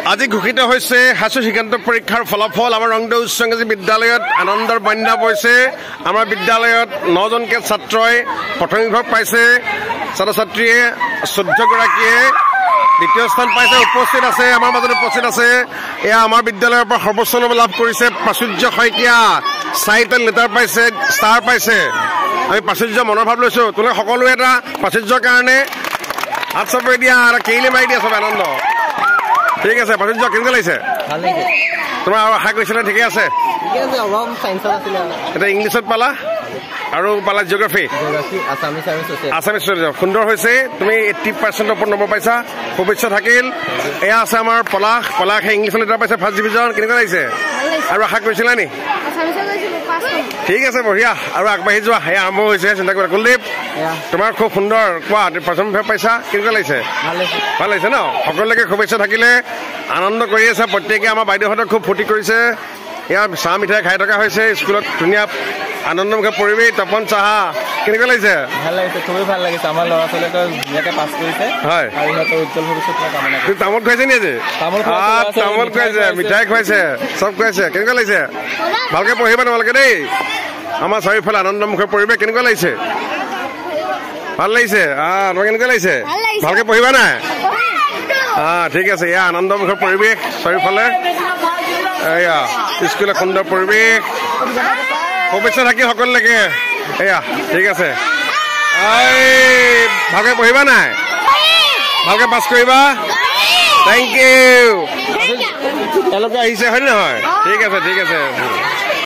আজি ঘোষিত হৈছে হাইস্কুল শিক্ষান্ত পৰীক্ষাৰ ফলাফল। আমাৰ ৰংদেও উচ্চ ইংৰাজী বিদ্যালয়ত আনন্দৰ বন্যা বৈছে। আমাৰ বিদ্যালয়ত 9জনকৈ ছাত্ৰই প্ৰথম বিভাগ পাইছে, ছাত্ৰ ছাত্ৰীয়ে 14 গৰাকীয়ে দ্বিতীয় স্থান পাইছে। উপস্থিত আছে আমাৰ মাজত উপস্থিত আছে এয়া আমাৰ বিদ্যালয়ৰ পৰা সৰ্বোচ্চ নম্বৰ লাভ কৰিছে প্ৰাচুৰ্য শইকীয়া, 4টা লেটাৰ পাইছে, ষ্টাৰ পাইছে। আমি প্ৰাচুৰ্য মনৰ ভাৱ লৈছো, তোমালোকে সকলোৱে এটা প্ৰাচুৰ্যৰ কাৰণে হাত চাপৰি দিয়া আৰু কেইলি মাৰি দিয়া চবে আনন্দ। ঠিক আছে প্ৰাচুৰ্য কেনেকুৱা লাগিছে? তোমাৰ আৰু আশা কৰিছিলা? ঠিকে আছে। এতিয়া ইংলিছত পালা আৰু পালা জিঅ'গ্ৰাফী, আছামিছ সুন্দৰ হৈছে। তুমি 80% ওপৰত নম্বৰ পাইছা, শুভেচ্ছা থাকিল। এয়া আছে আমাৰ পলাশে ইংলিছত লেটাৰ পাইছে, ফাৰ্ষ্ট ডিভিজন। কেনেকুৱা লাগিছে আৰু আশা কৰিছিলা নি? ঠিক আছে বঢ়িয়া, আৰু আগবাঢ়ি যোৱা। এয়া আৰম্ভ হৈছে, চিন্তা কৰা। কুলদীপ তোমাৰ খুব সুন্দৰ, কোৱা প্ৰথম বিভাগ পাইছা, কেনেকুৱা লাগিছে? ভাল লাগিছে ন? সকলোকে শুভেচ্ছা থাকিলে। আনন্দ কৰি আছে প্ৰত্যেকে। আমাৰ বাইদেউহঁতে খুব ফূৰ্তি কৰিছে। এয়া চাহ মিঠাই খাই থকা হৈছে স্কুলত, ধুনীয়া আনন্দমুখৰ পৰিৱেশ। তপন চাহা কেনেকুৱা লাগিছে? ভাল লাগিছে, খুবেই ভাল লাগিছে। আমাৰ ল'ৰা ছোৱালীয়ে ধুনীয়াকৈ পাছ কৰিছে। হয়, আৰু সিহঁতৰ উজ্জ্বল ভৱিষ্যত কামনা কৰিছে। তামোল খুৱাইছে নি আজি? তামোল খুৱাইছে, মিঠাই খুৱাইছে, চব খুৱাইছে। কেনেকুৱা লাগিছে? ভালকে পঢ়িবা তোমালোকে দেই। আমাৰ চাৰিওফালে আনন্দমুখৰ পৰিৱেশ। কেনেকুৱা লাগিছে? ভাল লাগিছে। তোমাৰ কেনেকুৱা লাগিছে? ভালকে পঢ়িবা নাই? ঠিক আছে। এয়া আনন্দমুখৰ পৰিৱেশ চাৰিওফালে। এয়া স্কুলৰ সুন্দৰ পৰিৱেশ। শুভেচ্ছা থাকি সকলোকে। এয়া ঠিক আছে। ভালকে পঢ়িবা নাই? ভালকে পাছ কৰিবা। Thank you. তেওঁলোকে আহিছে হয় নে নহয়? ঠিক আছে, ঠিক আছে।